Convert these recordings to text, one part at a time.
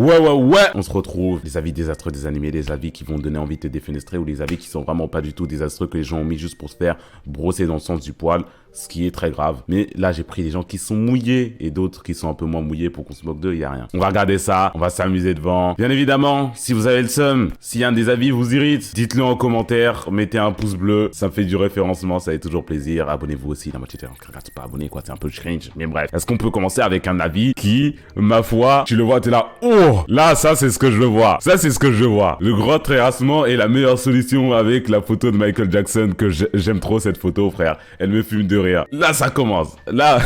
Ouais. On se retrouve. Les avis désastreux des animés, les avis qui vont donner envie de te défenestrer ou les avis qui sont vraiment pas du tout désastreux que les gens ont mis juste pour se faire brosser dans le sens du poil. Ce qui est très grave. Mais là, j'ai pris des gens qui sont mouillés et d'autres qui sont un peu moins mouillés pour qu'on se moque d'eux, il y a rien. On va regarder ça, on va s'amuser devant. Bien évidemment, si vous avez le seum, si un des avis vous irrite, dites-le en commentaire, mettez un pouce bleu, ça me fait du référencement, ça fait toujours plaisir. Abonnez-vous aussi, la moitié des gens qui regardent pas abonnés, quoi, c'est un peu cringe. Mais bref, est-ce qu'on peut commencer avec un avis qui, ma foi, tu le vois, t'es là, oh, là, ça, c'est ce que je le vois. Ça, c'est ce que je vois. Le grand terrassement est la meilleure solution avec la photo de Michael Jackson que j'aime trop cette photo, frère. Elle me fume de rire. Là, ça commence. Là,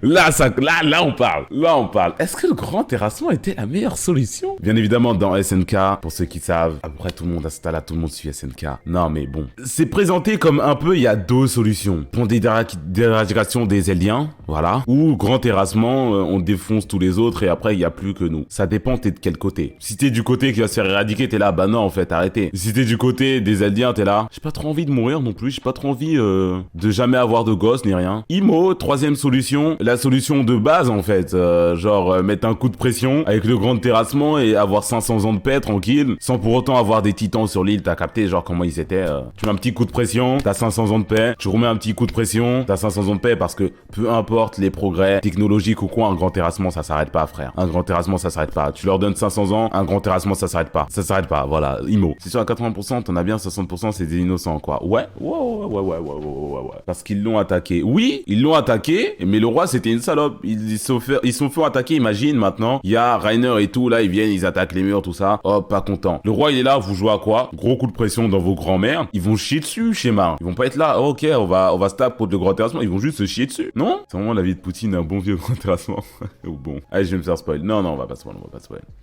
là, on parle. Là, on parle. Est-ce que le grand terrassement était la meilleure solution? Bien évidemment, dans SNK, pour ceux qui savent, après tout le monde à ce là tout le monde suit SNK. Non, mais bon. C'est présenté comme un peu, il y a deux solutions. Pour des d'éradication des Eldiens, voilà. Ou grand terrassement, on défonce tous les autres et après, il n'y a plus que nous. Ça dépend, t'es de quel côté. Si t'es du côté qui va se faire éradiquer, t'es là, bah non, en fait, arrêtez. Si t'es du côté des Eldiens, t'es là, j'ai pas trop envie de mourir non plus, j'ai pas trop envie de jamais avoir de gosse ni rien. IMO, troisième solution, la solution de base en fait, genre mettre un coup de pression avec le grand terrassement et avoir 500 ans de paix tranquille, sans pour autant avoir des titans sur l'île, t'as capté genre comment ils étaient. Tu mets un petit coup de pression, t'as 500 ans de paix, tu remets un petit coup de pression, t'as 500 ans de paix parce que peu importe les progrès technologiques ou quoi, un grand terrassement ça s'arrête pas frère. Un grand terrassement ça s'arrête pas. Tu leur donnes 500 ans, un grand terrassement ça s'arrête pas. Ça s'arrête pas, voilà, IMO. C'est sûr à 80%, t'en as bien 60% c'est des innocents quoi. Ouais. Parce qu'ils l'ont attaqué. Oui, ils l'ont attaqué, mais le roi c'était une salope. Ils se sont fait attaquer, imagine maintenant. Il y a Rainer et tout, là ils viennent, ils attaquent les murs, tout ça. Oh, pas content. Le roi il est là, vous jouez à quoi? Gros coup de pression dans vos grands-mères. Ils vont chier dessus, schéma. Ils vont pas être là, oh, ok, on va se taper contre le grand terrassement. Ils vont juste se chier dessus. Non? C'est vraiment la vie de Poutine, un bon vieux grand terrassement. Ou bon. Allez, je vais me faire spoil. Non, on va pas spoil.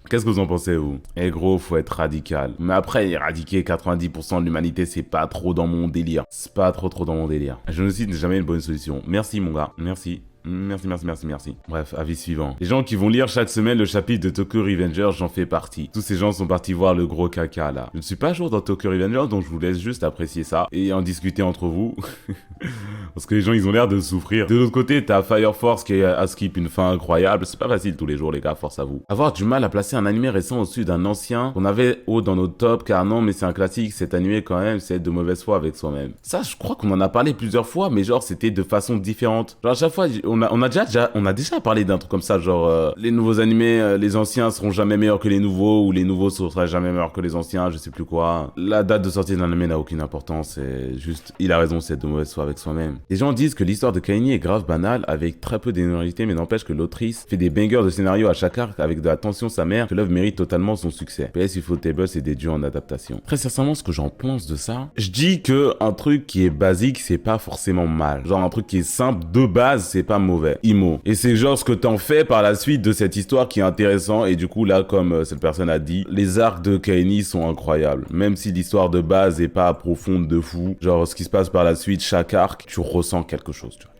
Qu'est-ce que vous en pensez, vous? Eh gros, faut être radical. Mais après, éradiquer 90% de l'humanité, c'est pas trop dans mon délire. C'est pas trop dans mon délire. Génocide n'est jamais une bonne solution. Merci, mon gars. Merci. Merci. Bref, avis suivant. Les gens qui vont lire chaque semaine le chapitre de Tokyo Revengers, j'en fais partie. Tous ces gens sont partis voir le gros caca, là. Je ne suis pas à jour dans Tokyo Revengers, donc je vous laisse juste apprécier ça et en discuter entre vous. Parce que les gens, ils ont l'air de souffrir. De l'autre côté, t'as Fire Force qui est à skip une fin incroyable. C'est pas facile tous les jours, les gars, force à vous. Avoir du mal à placer un animé récent au-dessus d'un ancien qu'on avait haut dans nos tops, car non, mais c'est un classique, cet animé quand même, c'est de mauvaise foi avec soi-même. Ça, je crois qu'on en a parlé plusieurs fois, mais genre, c'était de façon différente. Genre, à chaque fois, on a déjà parlé d'un truc comme ça, genre, les nouveaux animés, les anciens seront jamais meilleurs que les nouveaux, ou les nouveaux seront jamais meilleurs que les anciens, je sais plus quoi. La date de sortie d'un animé n'a aucune importance, c'est juste, il a raison, c'est de mauvaise foi avec soi-même. Les gens disent que l'histoire de Kaini est grave banale, avec très peu d'énormité, mais n'empêche que l'autrice fait des bangers de scénario à chaque arc avec de la tension sa mère, que l'œuvre mérite totalement son succès. PS Ufotable, c'est des dieux en adaptation. Très sincèrement, ce que j'en pense de ça, je dis que un truc qui est basique, c'est pas forcément mal. Genre un truc qui est simple de base, c'est pas mauvais. IMO. Et c'est genre ce que t'en fais par la suite de cette histoire qui est intéressant, et du coup là, comme cette personne a dit, les arcs de Kaini sont incroyables. Même si l'histoire de base est pas profonde de fou, genre ce qui se passe par la suite, chaque arc, tu ressens quelque chose, tu vois.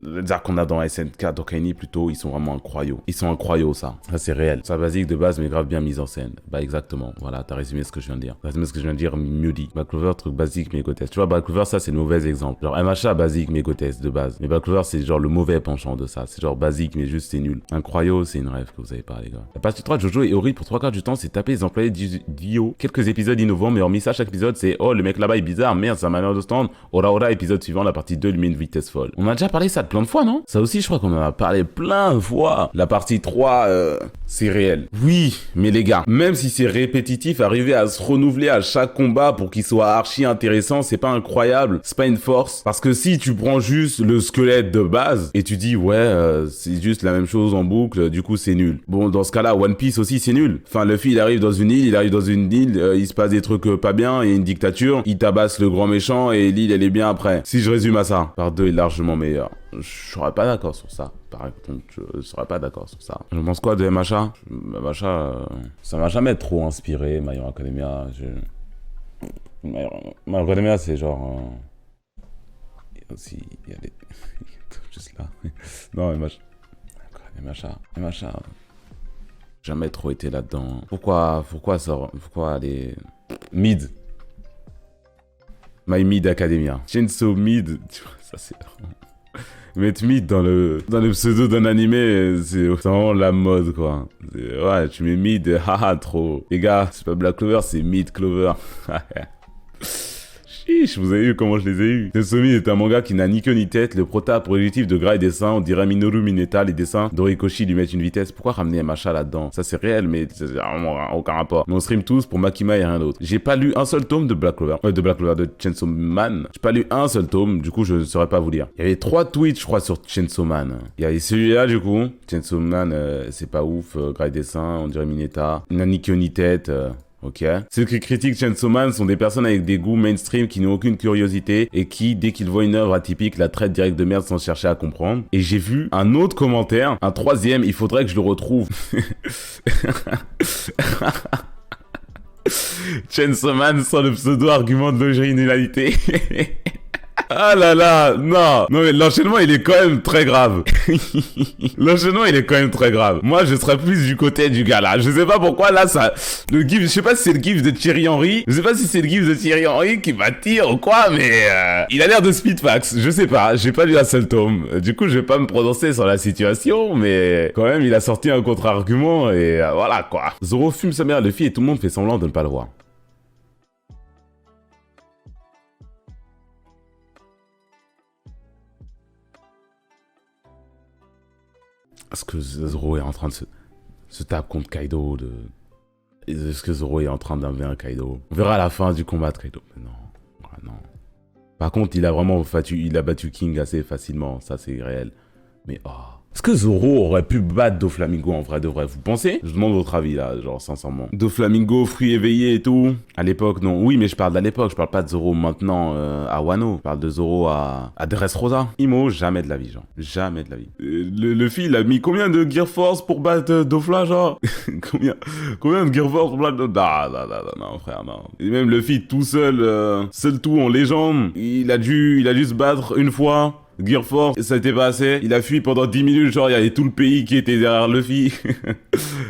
Les arcs qu'on a dans SNK, dans Kaini plutôt, ils sont vraiment incroyables. Ils sont incroyables, ça. Ça, c'est réel. C'est basique de base, mais grave bien mise en scène. Bah, exactement. Voilà, t'as résumé ce que je viens de dire. T'as résumé ce que je viens de dire, mieux dit. Black Clover, truc basique, mais grotesque. Tu vois, Black Clover, ça, c'est le mauvais exemple. Genre, MHA, basique, mais grotesque, de base. Mais Black Clover, c'est genre le mauvais penchant de ça. C'est genre basique, mais juste, c'est nul. Incroyable, c'est une rêve que vous avez pas, les gars. La partie 3 de Jojo est horrible pour 3/4 du temps, c'est taper les employés d'Io. Quelques épisodes innovants, mais hormis ça, chaque épisode, c'est oh, le mec là-bas est bizarre, merde, sa manière de stand. Ora, épisode suivant, la partie 2, lui met une vitesse folle. On a déjà parlé ça de plein de fois, non? Ça aussi, je crois qu'on en a parlé plein de fois. La partie 3, c'est réel. Oui, mais les gars, même si c'est répétitif, arriver à se renouveler à chaque combat pour qu'il soit archi intéressant, c'est pas incroyable, c'est pas une force. Parce que si tu prends juste le squelette de base et tu dis ouais, c'est juste la même chose en boucle, du coup c'est nul. Bon, dans ce cas-là, One Piece aussi c'est nul. Enfin, Luffy il arrive dans une île, il se passe des trucs pas bien, il y a une dictature, il tabasse le grand méchant et l'île elle est bien après. Si je résume à ça, par 2 est largement meilleur. Je serais pas d'accord sur ça. Par contre, je serais pas d'accord sur ça. Je pense quoi de MHA? MHA, ça m'a jamais trop inspiré, My Hero Academia. My Hero Academia, c'est genre... Aussi, il y a des... juste là. Non, MHA... Jamais trop été là-dedans. Pourquoi aller... Mid. My Mid Academia. Chainsaw Mid, tu vois, ça c'est... Mettre Mid dans le pseudo d'un animé, c'est vraiment la mode, quoi. Ouais, tu mets Mid, haha, trop. Les gars, c'est pas Black Clover, c'est Mid Clover. Chiche, vous avez vu comment je les ai eus. Tensumi est un manga qui n'a ni queue ni tête. Le prota pour objectif de gras et dessin, on dirait Minoru Mineta, les dessins d'Orikoshi lui mettent une vitesse. Pourquoi ramener Macha là-dedans? Ça c'est réel, mais c'est vraiment aucun rapport. Mais on stream tous pour Makima et rien d'autre. J'ai pas lu un seul tome de Black Clover. De Chainsaw Man. J'ai pas lu un seul tome, du coup je ne saurais pas vous lire. Il y avait 3 tweets, je crois, sur Chainsaw Man. Il y avait celui-là, du coup. Chainsaw Man, c'est pas ouf. Gras et dessin, on dirait Mineta. N'a ni queue ni tête. Ok. Ceux qui critiquent Chainsaw Man sont des personnes avec des goûts mainstream qui n'ont aucune curiosité et qui, dès qu'ils voient une œuvre atypique, la traitent direct de merde sans chercher à comprendre. Et j'ai vu un autre commentaire, un troisième, il faudrait que je le retrouve. Chainsaw Man sans le pseudo-argument de l'originalité. Ah là là, non. Non mais l'enchaînement il est quand même très grave. L'enchaînement il est quand même très grave. Moi je serais plus du côté du gars là. Je sais pas pourquoi là ça... Le gif, je sais pas si c'est le gif de Thierry Henry. Je sais pas si c'est le gif de Thierry Henry qui m'attire ou quoi, mais il a l'air de Speedfax. Je sais pas, j'ai pas lu un seul tome. Du coup je vais pas me prononcer sur la situation, mais quand même il a sorti un contre-argument et voilà quoi. Zoro fume sa mère de fille et tout le monde fait semblant de ne pas le voir. Est-ce que Zoro est en train de se taper contre Kaido Est-ce que Zoro est en train d'enlever un Kaido? On verra à la fin du combat de Kaido. Mais non. Ah non. Par contre, il a battu King assez facilement. Ça, c'est réel. Mais oh. Est-ce que Zoro aurait pu battre Doflamingo en vrai de vrai? Vous pensez? Je demande votre avis là, genre sincèrement. Doflamingo, fruit éveillé et tout. À l'époque, non. Oui, mais je parle d'à l'époque. Je parle pas de Zoro maintenant à Wano. Je parle de Zoro à Dressrosa. Imo, jamais de la vie, genre. Jamais de la vie. Le fil a mis combien de Gear Force pour battre Dofla, genre? Combien de Gear Force pour battre non, frère, non. Et même le fil tout seul, seul tout en légende, il a dû se battre une fois. Gear Force, ça a été pas assez. Il a fui pendant 10 minutes, genre il y avait tout le pays qui était derrière Luffy.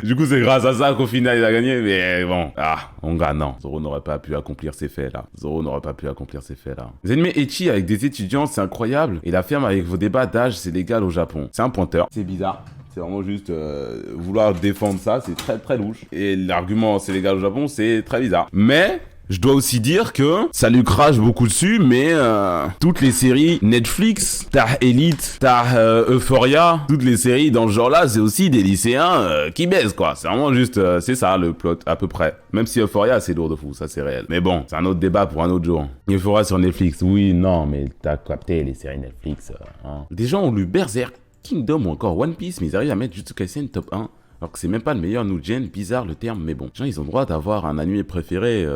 Du coup c'est grâce à ça qu'au final il a gagné, mais bon. Ah, on gagne, non. Zoro n'aurait pas pu accomplir ses faits là. Les animés ecchi avec des étudiants, c'est incroyable. Et la ferme avec vos débats d'âge, c'est légal au Japon. C'est un pointeur. C'est bizarre. C'est vraiment juste vouloir défendre ça, c'est très très louche. Et l'argument c'est légal au Japon, c'est très bizarre. Mais... je dois aussi dire que ça lui crache beaucoup dessus, mais toutes les séries Netflix, t'as Elite, t'as Euphoria, toutes les séries dans ce genre-là, c'est aussi des lycéens qui baisent, quoi. C'est vraiment juste, c'est ça le plot, à peu près. Même si Euphoria, c'est lourd de fou, ça c'est réel. Mais bon, c'est un autre débat pour un autre jour. Euphoria sur Netflix, oui, non, mais t'as capté les séries Netflix. Hein. Des gens ont lu Berserk, Kingdom ou encore One Piece, mais ils arrivent à mettre Jujutsu Kaisen top 1. Alors que c'est même pas le meilleur Nugen, bizarre le terme, mais bon. Les gens, ils ont le droit d'avoir un animé préféré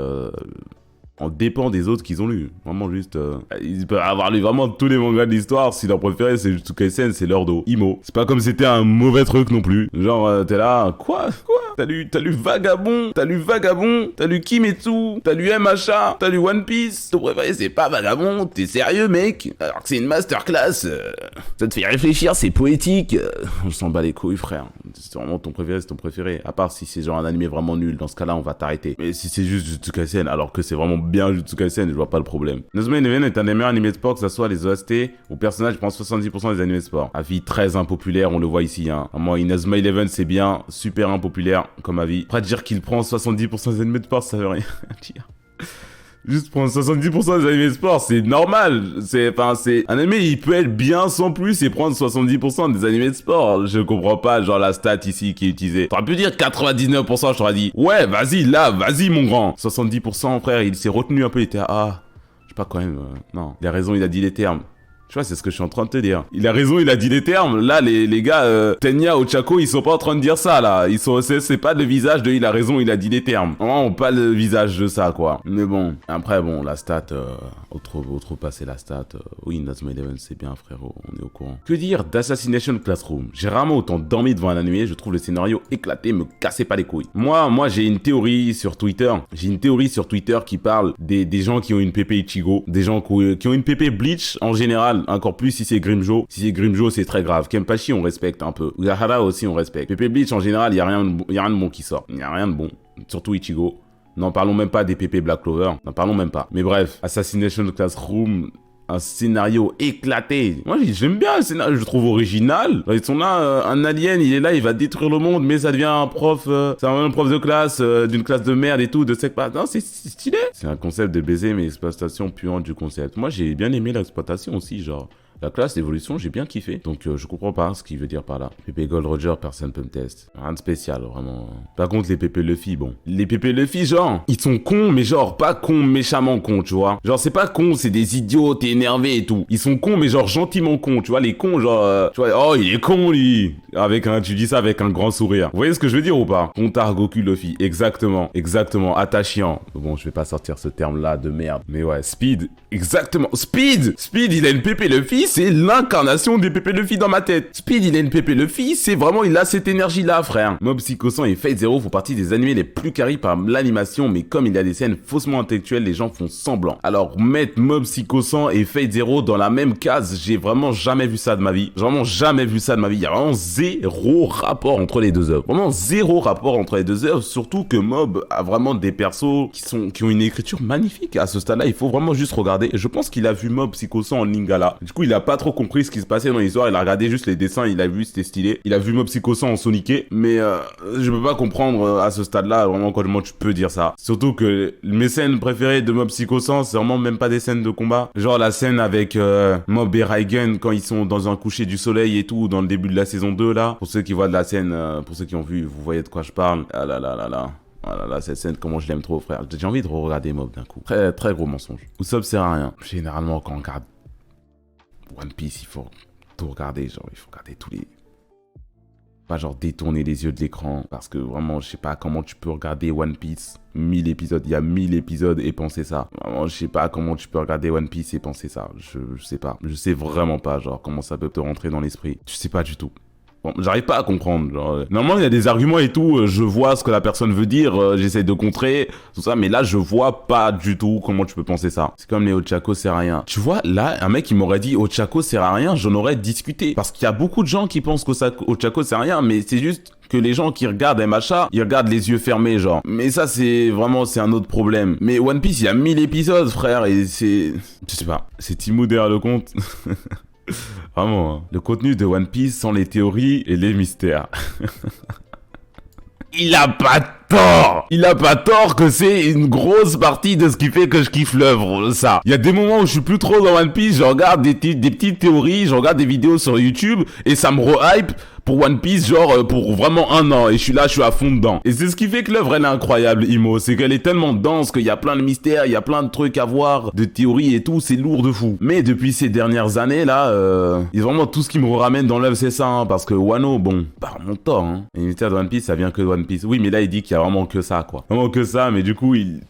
en dépend des autres qu'ils ont lus. Vraiment juste... ils peuvent avoir lu vraiment tous les mangas de l'histoire. Si leur préféré, c'est Jujutsu Kaisen, c'est leur dos. Imo. C'est pas comme si c'était un mauvais truc non plus. Genre, t'es là... Quoi T'as lu Vagabond, t'as lu Kimetsu, t'as lu MHA, t'as lu One Piece. Ton préféré, c'est pas Vagabond, t'es sérieux, mec? Alors que c'est une masterclass. Ça te fait réfléchir, c'est poétique. On s'en bat les couilles, frère. C'est vraiment ton préféré, c'est ton préféré. À part si c'est genre un animé vraiment nul, dans ce cas-là, on va t'arrêter. Mais si c'est juste Jujutsu Kaisen, alors que c'est vraiment bien Jujutsu Kaisen, je vois pas le problème. Inazuma Eleven est un des meilleurs animés de sport, que ce soit les OST ou personnages, je pense 70% des animés de sport. Avis très impopulaire, on le voit ici, hein. Moi, Inazuma Eleven, c'est bien, super impopulaire comme avis. Après, dire qu'il prend 70% des animés de sport, ça veut rien dire. Juste prendre 70% des animés de sport, c'est normal. C'est un animé, il peut être bien sans plus et prendre 70% des animés de sport. Je comprends pas, genre, la stat ici qui est utilisée. T'aurais pu dire 99%, je t'aurais dit, ouais, vas-y, mon grand. 70%, frère, il s'est retenu un peu, il était, je sais pas quand même, non. Il a raison, il a dit les termes. Tu vois, c'est ce que je suis en train de te dire. Il a raison, il a dit les termes. Là, les gars, Tenya, Ochako, ils sont pas en train de dire ça, là. C'est pas le visage de il a raison, il a dit les termes. Vraiment, pas le visage de ça, quoi. Mais bon. Après, bon, la stat, outrepasser la stat. Oui, Inazuma Eleven, c'est bien, frérot. On est au courant. Que dire d'Assassination Classroom? J'ai rarement autant dormi devant un animé. Je trouve le scénario éclaté, me cassez pas les couilles. Moi, j'ai une théorie sur Twitter. Qui parle des gens qui ont une PP Ichigo. Des gens qui ont une PP Bleach, en général. Encore plus si c'est Grimmjow. Si c'est Grimmjow, c'est très grave. Kenpachi, on respecte un peu. Urahara aussi, on respecte. PP Bleach, en général, il y a rien de bon qui sort. Il y a rien de bon. Surtout Ichigo. N'en parlons même pas des PP Black Clover. N'en parlons même pas. Mais bref, Assassination Classroom... un scénario éclaté. Moi, j'aime bien le scénario, je le trouve original. Ils sont là, un alien, il est là, il va détruire le monde, mais ça devient un prof, c'est un prof de classe, d'une classe de merde et tout, de sec pas. Non, c'est stylé. C'est un concept de baiser, mais exploitation puante du concept. Moi, j'ai bien aimé l'exploitation aussi, genre. La classe d'évolution, j'ai bien kiffé. Donc, je comprends pas ce qu'il veut dire par là. Pépé Gold Roger, personne peut me tester. Rien de spécial, vraiment. Par contre, les Pépé Luffy, bon. Les Pépé Luffy, genre, ils sont cons, mais genre, pas cons, méchamment cons, tu vois. Genre, c'est pas cons, c'est des idiots, t'es énervé et tout. Ils sont cons, mais genre, gentiment cons, tu vois. Les cons, genre, tu vois, oh, il est con, lui. Tu dis ça avec un grand sourire. Vous voyez ce que je veux dire ou pas? Contar Goku Luffy, exactement, attachant. Bon, je vais pas sortir ce terme-là de merde. Mais ouais, Speed, exactement. Speed, il a une Pépé Luffy, c'est l'incarnation des Pépé Luffy dans ma tête. Speed, il a une Pépé Luffy, c'est vraiment, il a cette énergie-là, frère. Mob Psycho 100 et Fate Zero font partie des animés les plus carrés par l'animation, mais comme il y a des scènes faussement intellectuelles, les gens font semblant. Alors, mettre Mob Psycho 100 et Fate Zero dans la même case, j'ai vraiment jamais vu ça de ma vie. J'ai vraiment jamais vu ça de ma vie. Il y a vraiment zéro rapport entre les deux œuvres. Vraiment zéro rapport entre les deux œuvres, surtout que Mob a vraiment des persos qui ont une écriture magnifique. À ce stade-là, il faut vraiment juste regarder. Je pense qu'il a vu Mob Psycho 100 en Lingala. Du coup, il a pas trop compris ce qui se passait dans l'histoire. Il a regardé juste les dessins, il a vu, c'était stylé. Il a vu Mob Psycho 100 en soniqué, mais je peux pas comprendre à ce stade-là vraiment comment tu peux dire ça. Surtout que mes scènes préférées de Mob Psycho 100, c'est vraiment même pas des scènes de combat. Genre la scène avec Mob et Raigen quand ils sont dans un coucher du soleil et tout, dans le début de la saison 2 là. Pour ceux qui voient de la scène, pour ceux qui ont vu, vous voyez de quoi je parle. Ah là là là là. Ah là là, cette scène, comment je l'aime trop, frère. J'ai envie de regarder Mob d'un coup. Très, très gros mensonge. Usopp sert à rien. Généralement, quand on regarde One Piece, il faut tout regarder. Genre, il faut regarder tous les... Pas genre détourner les yeux de l'écran. Parce que vraiment, je sais pas comment tu peux regarder One Piece. 1000 épisodes. Il y a 1000 épisodes et penser ça. Vraiment, je sais pas comment tu peux regarder One Piece et penser ça. Je sais pas. Je sais vraiment pas, genre, comment ça peut te rentrer dans l'esprit. Je sais pas du tout. Bon, j'arrive pas à comprendre. Genre, normalement, il y a des arguments et tout. Je vois ce que la personne veut dire. J'essaie de contrer tout ça. Mais là, je vois pas du tout comment tu peux penser ça. C'est comme les Ochako sert à rien. Tu vois, là, un mec qui m'aurait dit Ochako sert à rien, j'en aurais discuté. Parce qu'il y a beaucoup de gens qui pensent qu'Ochako sert à rien. Mais c'est juste que les gens qui regardent MHA, ils regardent les yeux fermés, genre. Mais ça, c'est un autre problème. Mais One Piece, il y a 1000 épisodes, frère. Et c'est... Je sais pas. C'est Timou derrière le compte. Vraiment, hein. Le contenu de One Piece sans les théories et les mystères. Il a pas tort. Il a pas tort que c'est une grosse partie de ce qui fait que je kiffe l'œuvre, ça. Il y a des moments où je suis plus trop dans One Piece, je regarde des petites théories, je regarde des vidéos sur YouTube et ça me re-hype pour One Piece, genre pour vraiment un an, et je suis à fond dedans. Et c'est ce qui fait que l'œuvre elle est incroyable, Imo, c'est qu'elle est tellement dense qu'il y a plein de mystères, il y a plein de trucs à voir, de théories et tout, c'est lourd de fou. Mais depuis ces dernières années là, il y a vraiment tout ce qui me ramène dans l'œuvre, c'est ça, hein, parce que Wano, bon, par mon tort, hein. Les mystères de One Piece, ça vient que de One Piece. Oui, mais là il dit qu'il y a vraiment que ça, quoi. Vraiment que ça, mais du coup il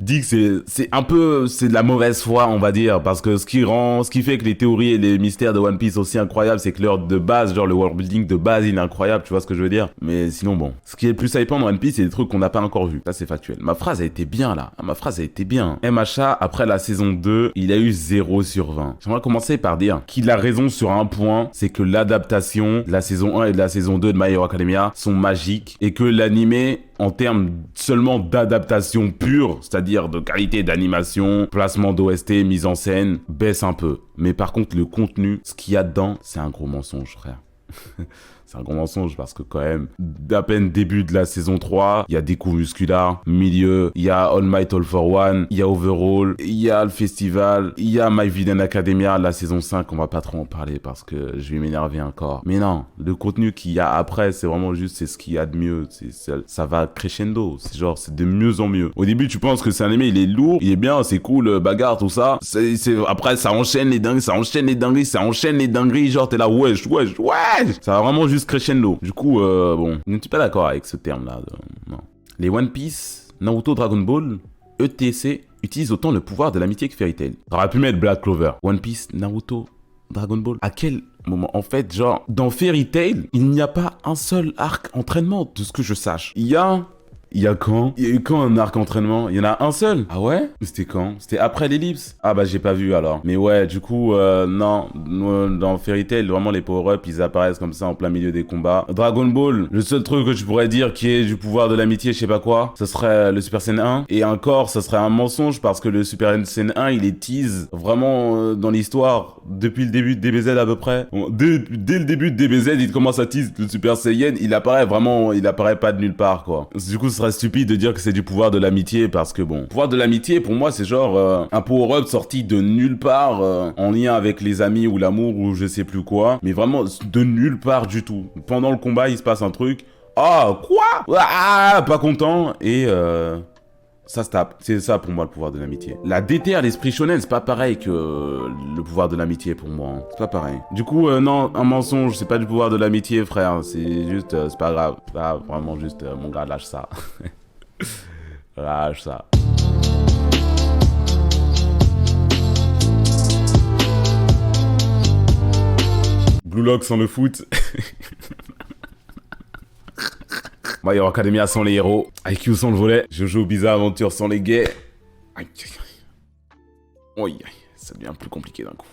dit que c'est un peu, c'est de la mauvaise foi, on va dire, parce que ce qui fait que les théories et les mystères de One Piece sont aussi incroyables, c'est que leur de base, genre le world building de base, il est incroyable, tu vois ce que je veux dire. Mais sinon bon, ce qui est le plus hypant dans One Piece, c'est des trucs qu'on n'a pas encore vu. Ça c'est factuel. Ma phrase a été bien là, ma phrase a été bien. MHA, après la saison 2, il a eu 0 sur 20. J'aimerais commencer par dire qu'il a raison sur un point, c'est que l'adaptation de la saison 1 et de la saison 2 de My Hero Academia sont magiques, et que l'animé, en termes seulement d'adaptation pure, c'est-à-dire de qualité d'animation, placement d'OST, mise en scène, baisse un peu. Mais par contre, le contenu, ce qu'il y a dedans, c'est un gros mensonge, frère. C'est un gros mensonge parce que quand même, d'à peine début de la saison 3, il y a des coups musculaires, milieu, il y a All Might All For One, il y a Overall, il y a le festival, il y a My Villain Academia, la saison 5, on va pas trop en parler parce que je vais m'énerver encore. Mais non, le contenu qu'il y a après, c'est vraiment juste, c'est ce qu'il y a de mieux, ça va crescendo, c'est genre, c'est de mieux en mieux. Au début, tu penses que c'est un anime, il est lourd, il est bien, c'est cool, bagarre, tout ça. Après, ça enchaîne les dingueries, genre, t'es là, wesh. Ça va vraiment juste crescendo. Du coup, bon, je ne suis pas d'accord avec ce terme-là. Non. Les One Piece, Naruto, Dragon Ball, ETC utilisent autant le pouvoir de l'amitié que Fairy Tail. Ça aurait pu mettre Black Clover. One Piece, Naruto, Dragon Ball. À quel moment? En fait, genre, dans Fairy Tail, il n'y a pas un seul arc entraînement, de ce que je sache. Il y Il y a quand? Il y a eu quand un arc entraînement? Il y en a un seul? Ah ouais? C'était quand? C'était après l'ellipse? Ah bah j'ai pas vu alors. Mais ouais, du coup, non. Dans Fairy Tail, vraiment les power-up, ils apparaissent comme ça en plein milieu des combats. Dragon Ball, le seul truc que je pourrais dire qui est du pouvoir de l'amitié, je sais pas quoi, ce serait le Super Saiyan 1. Et encore, ça serait un mensonge parce que le Super Saiyan 1, il est tease vraiment dans l'histoire depuis le début de DBZ à peu près. Bon, dès le début de DBZ, il commence à tease le Super Saiyan, il apparaît vraiment, il apparaît pas de nulle part quoi. Du coup, ce serait stupide de dire que c'est du pouvoir de l'amitié parce que bon, pouvoir de l'amitié pour moi c'est genre un power-up sorti de nulle part en lien avec les amis ou l'amour ou je sais plus quoi, mais vraiment de nulle part du tout. Pendant le combat, il se passe un truc. Ah, quoi? Ah, pas content et ça se tape. C'est ça pour moi le pouvoir de l'amitié. La déterre, l'esprit shonen, c'est pas pareil que le pouvoir de l'amitié pour moi. Hein. C'est pas pareil. Du coup, non, un mensonge, c'est pas du pouvoir de l'amitié, frère. C'est juste, c'est pas grave. Ah, vraiment juste, mon gars, lâche ça. Lâche ça. Blue Lock sans le foot. My Hero Academia sans les héros. IQ sans le volet. Jojo Bizarre Aventure sans les gays. Aïe, aïe, aïe. Oui, ça devient plus compliqué d'un coup.